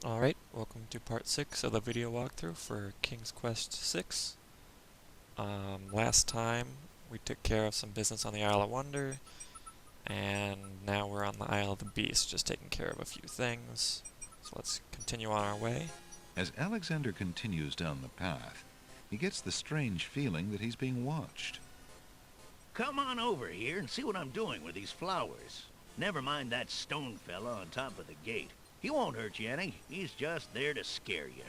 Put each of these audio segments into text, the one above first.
Alright, welcome to part 6 of the video walkthrough for King's Quest VI. Last time we took care of some business on the Isle of Wonder, and now we're on the Isle of the Beast, just taking care of a few things. So let's continue on our way. As Alexander continues down the path, he gets the strange feeling that he's being watched. Come on over here and see what I'm doing with these flowers. Never mind that stone fella on top of the gate. He won't hurt you any. He's just there to scare you.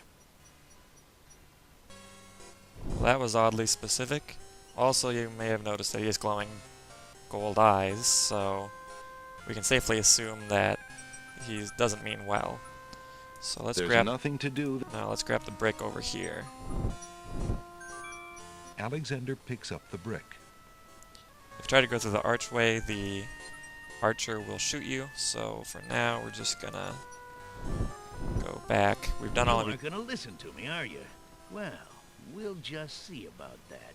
Well, that was oddly specific. Also, you may have noticed that he has glowing gold eyes, so we can safely assume that he doesn't mean well. So let's There's grab... nothing to do. Now let's grab the brick over here. Alexander picks up the brick. If you try to go through the archway, the archer will shoot you, so for now we're just gonna go back. We've done all of it. You aren't gonna listen to me, are you? Well, we'll just see about that.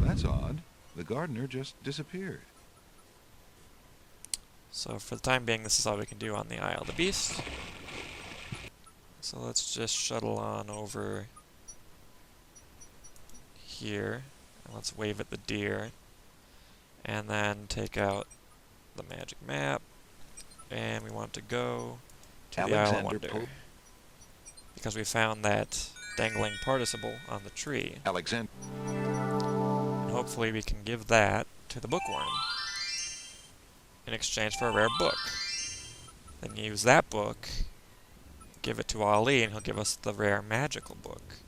That's odd. The gardener just disappeared. So for the time being, this is all we can do on the Isle of the Beast. So let's just shuttle on over here, and let's wave at the deer, and then take out the magic map, and we want to go to the Isle of Wonder, because we found that dangling participle on the tree. Alexander. And hopefully we can give that to the Bookworm in exchange for a rare book. Then use that book, give it to Ali, and he'll give us the rare magical book.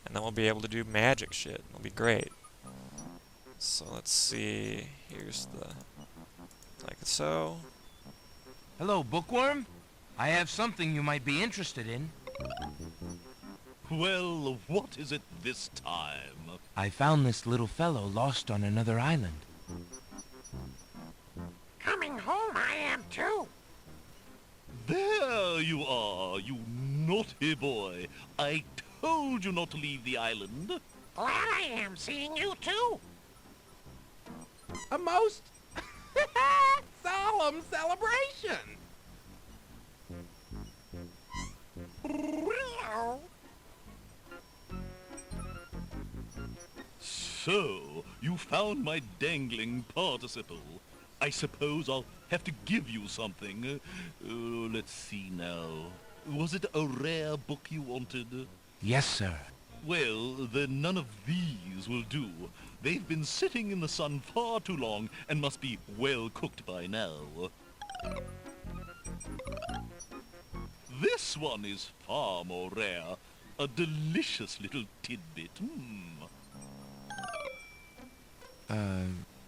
And then we'll be able to do magic shit. It'll be great. So let's see. Here's the... like so. Hello, Bookworm. I have something you might be interested in. Well, what is it this time? I found this little fellow lost on another island. Coming home I am too. There you are, you naughty boy. I told you not to leave the island. Glad I am seeing you too. A most solemn celebration. So, you found my dangling participle. I suppose I'll have to give you something. Let's see now. Was it a rare book you wanted? Yes, sir. Well, then none of these will do. They've been sitting in the sun far too long and must be well cooked by now. This one is far more rare. A delicious little tidbit.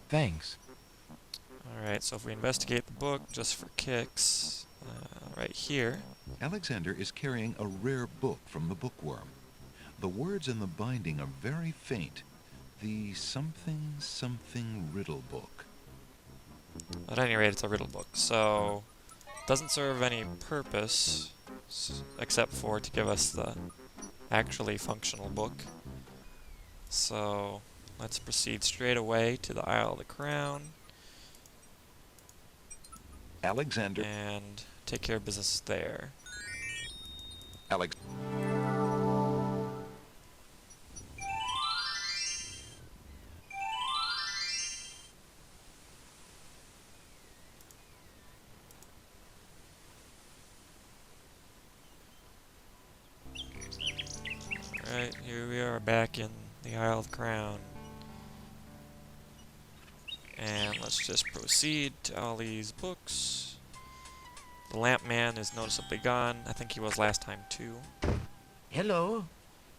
Thanks. Alright, so if we investigate the book just for kicks, right here. Alexander is carrying a rare book from the Bookworm. The words in the binding are very faint. The something something riddle book. At any rate, it's a riddle book, so it doesn't serve any purpose except for to give us the actually functional book. So let's proceed straight away to the Isle of the Crown. Alexander. And take care of business there. Alex. Alright, here we are back in the Isle of the Crown. And let's just proceed to all these books. The lamp man is noticeably gone. I think he was last time too. Hello.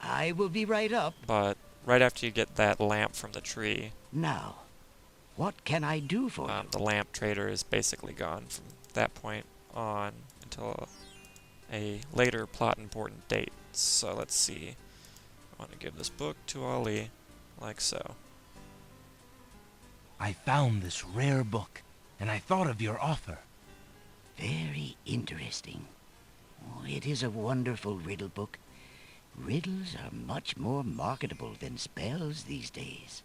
I will be right up. But right after you get that lamp from the tree, Now, what can I do for you? the lamp trader is basically gone from that point on until a later plot important date. So let's see. I want to give this book to Ali, like so. I found this rare book, and I thought of your offer. Very interesting. Oh, it is a wonderful riddle book. Riddles are much more marketable than spells these days.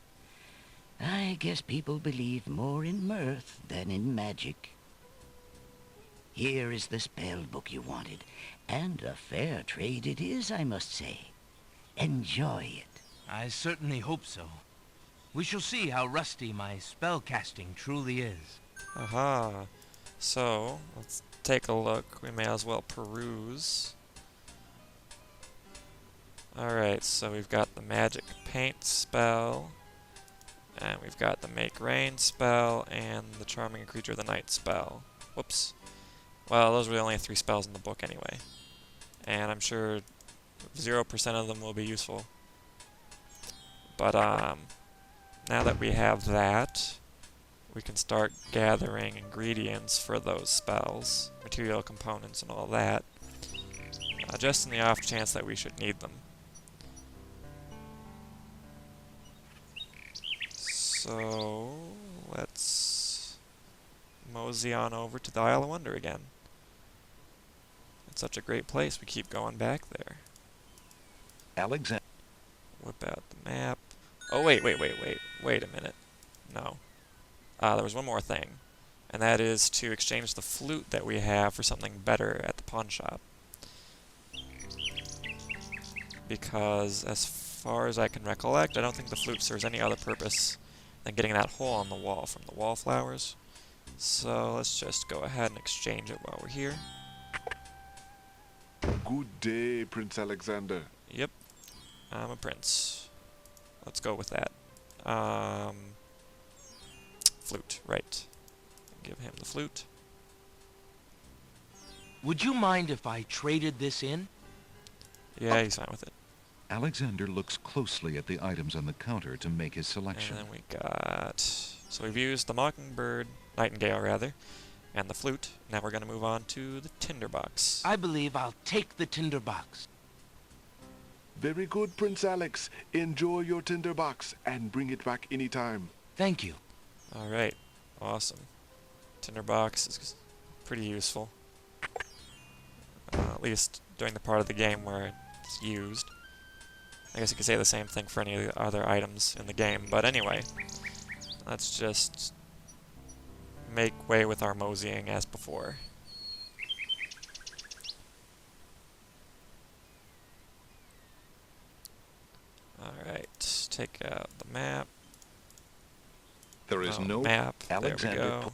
I guess people believe more in mirth than in magic. Here is the spell book you wanted, and a fair trade it is, I must say. Enjoy it. I certainly hope so. We shall see how rusty my spellcasting truly is. Aha. So, let's take a look. We may as well peruse. Alright, so we've got the magic paint spell, and we've got the make rain spell, and the charming creature of the night spell. Whoops. Well, those were the only 3 spells in the book anyway. And I'm sure 0% of them will be useful. But, now that we have that, we can start gathering ingredients for those spells, material components and all that, just in the off chance that we should need them. So, let's mosey on over to the Isle of Wonder again. It's such a great place, we keep going back there. Alexander. Whip out the map. Oh, wait a minute. No. There was one more thing, and that is to exchange the flute that we have for something better at the pawn shop. Because, as far as I can recollect, I don't think the flute serves any other purpose than getting that hole on the wall from the wallflowers. So let's just go ahead and exchange it while we're here. Good day, Prince Alexander. Yep, I'm a prince. Let's go with that. Flute, right. Give him the flute. Would you mind if I traded this in? Yeah, he's fine with it. Alexander looks closely at the items on the counter to make his selection. And then we got... So we've used the mockingbird, nightingale rather, and the flute. Now we're going to move on to the tinderbox. I believe I'll take the tinderbox. Very good, Prince Alex. Enjoy your tinderbox and bring it back anytime. Thank you. Alright, awesome. Tinderbox is pretty useful. At least during the part of the game where it's used. I guess you could say the same thing for any of the other items in the game, but anyway. Let's just make way with our moseying as before. Alright, take out the map. There is no map. Alexander. There we go.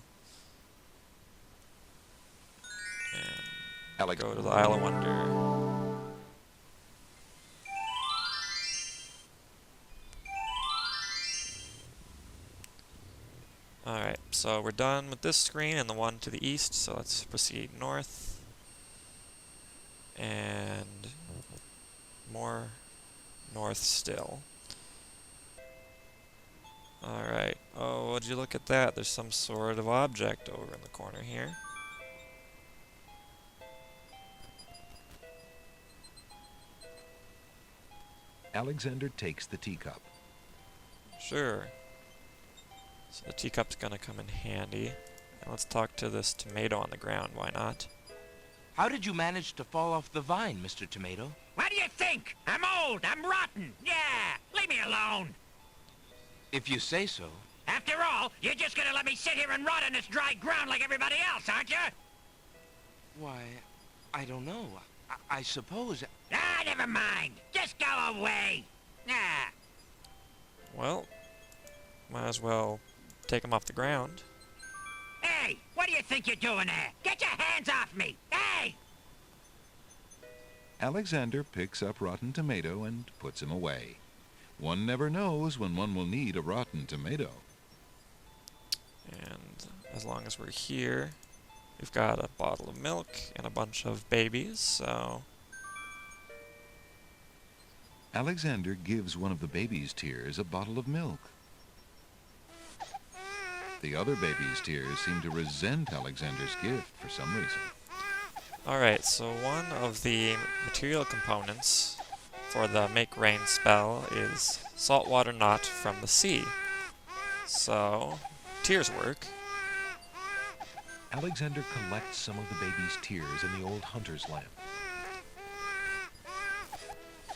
And Alex go to the Isle of Wonder. Alright, so we're done with this screen and the one to the east, so let's proceed north. And more north still. Alright, oh, would you look at that? There's some sort of object over in the corner here. Alexander takes the teacup. Sure. So the teacup's gonna come in handy. And let's talk to this tomato on the ground, why not? How did you manage to fall off the vine, Mr. Tomato? What do you think? I'm old. I'm rotten. Yeah, leave me alone. If you say so. After all, you're just gonna let me sit here and rot on this dry ground like everybody else, aren't you? Why, I don't know. I suppose... Ah, never mind. Just go away. Ah. Well, might as well take him off the ground. Hey, what do you think you're doing there? Get your hands off me. Hey! Alexander picks up Rotten Tomato and puts him away. One never knows when one will need a rotten tomato. And as long as we're here, we've got a bottle of milk and a bunch of babies, so... Alexander gives one of the baby's tears a bottle of milk. The other baby's tears seem to resent Alexander's gift for some reason. Alright, so one of the material components for the Make Rain spell is saltwater knot from the sea. So, tears work. Alexander collects some of the baby's tears in the old hunter's lamp.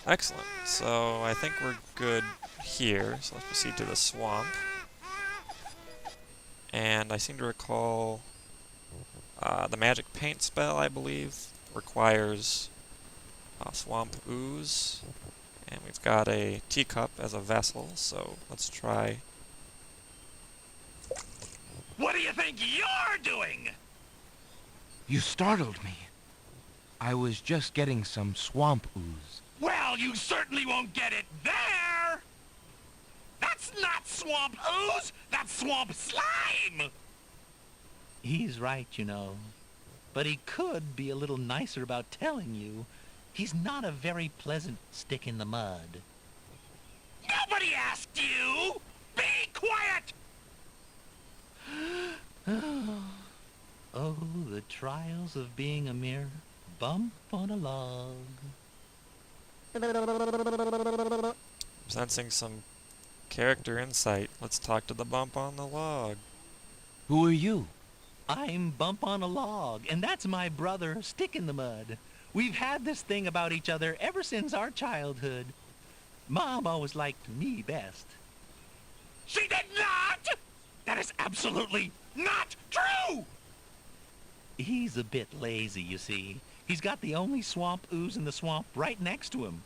Excellent. So, I think we're good here. So let's proceed to the swamp. And I seem to recall The magic paint spell, I believe, requires swamp ooze. And we've got a teacup as a vessel, so let's try. What do you think you're doing? You startled me. I was just getting some swamp ooze. Well, you certainly won't get it there! That's not swamp ooze! That's swamp slime! He's right, you know. But he could be a little nicer about telling you. He's not a very pleasant stick in the mud. Nobody asked you! Be quiet! Oh, the trials of being a mere bump on a log. I'm sensing some character insight. Let's talk to the bump on the log. Who are you? I'm Bump on a Log, and that's my brother, Stick in the Mud. We've had this thing about each other ever since our childhood. Mom always liked me best. She did not! That is absolutely not true! He's a bit lazy, you see. He's got the only swamp ooze in the swamp right next to him.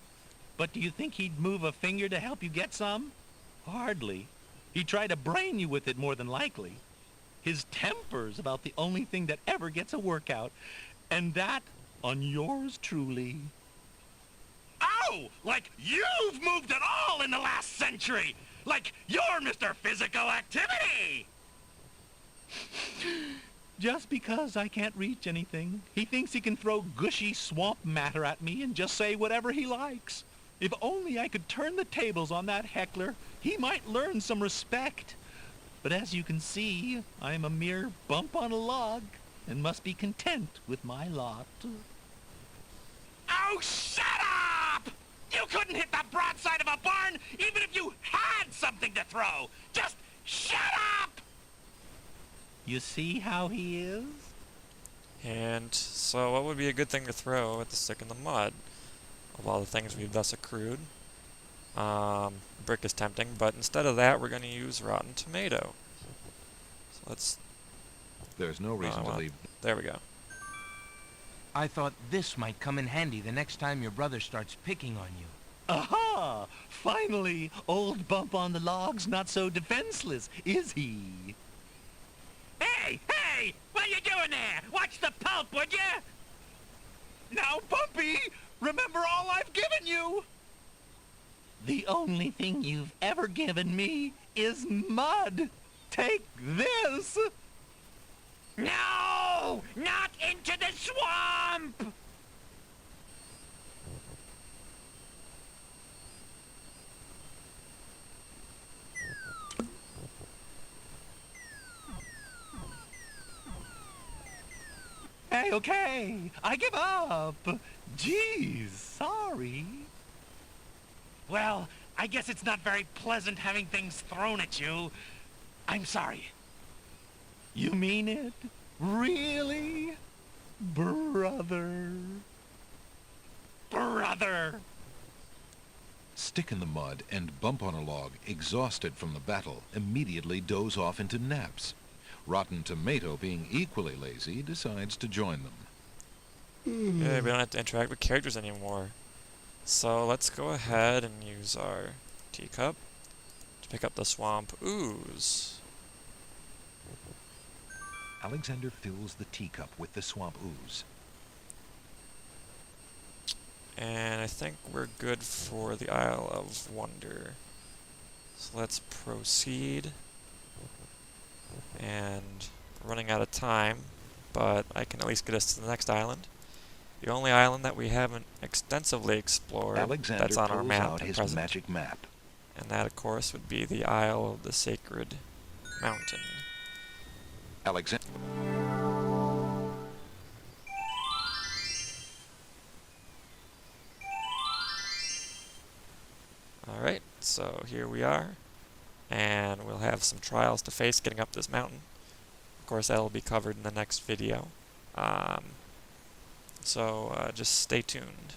But do you think he'd move a finger to help you get some? Hardly. He'd try to brain you with it more than likely. His temper's about the only thing that ever gets a workout, and that on yours truly. Oh, like you've moved at all in the last century! Like you're Mr. Physical Activity! Just because I can't reach anything, he thinks he can throw gushy swamp matter at me and just say whatever he likes. If only I could turn the tables on that heckler, he might learn some respect. But as you can see, I'm a mere bump on a log and must be content with my lot. Oh, shut up! You couldn't hit the broadside of a barn even if you had something to throw! Just shut up! You see how he is? And so what would be a good thing to throw at the stick in the mud? Of all the things we've thus accrued. Brick is tempting, but instead of that we're going to use rotten tomato. So let's... There's no reason to leave. There we go. I thought this might come in handy the next time your brother starts picking on you. Aha! Finally, old Bump on the Log's not so defenseless, is he? Hey! Hey! What are you doing there? Watch the pulp, would you? Now, Bumpy! Remember all I've given you! The only thing you've ever given me is mud. Take this! No! Not into the swamp! Hey, okay. I give up. Geez, sorry. Well, I guess it's not very pleasant having things thrown at you. I'm sorry. You mean it? Really? Brother? Brother! Stick in the Mud and Bump on a Log, exhausted from the battle, immediately doze off into naps. Rotten Tomato, being equally lazy, decides to join them. Yeah, we don't have to interact with characters anymore. So let's go ahead and use our teacup to pick up the swamp ooze. Alexander fills the teacup with the swamp ooze. And I think we're good for the Isle of Wonder. So let's proceed. And we're running out of time, but I can at least get us to the next island. The only island that we haven't extensively explored that's on our map out his present. magic map. And that, of course, would be the Isle of the Sacred Mountain. Alexander. Alright, so here we are. And we'll have some trials to face getting up this mountain. Of course, that'll be covered in the next video. So just stay tuned.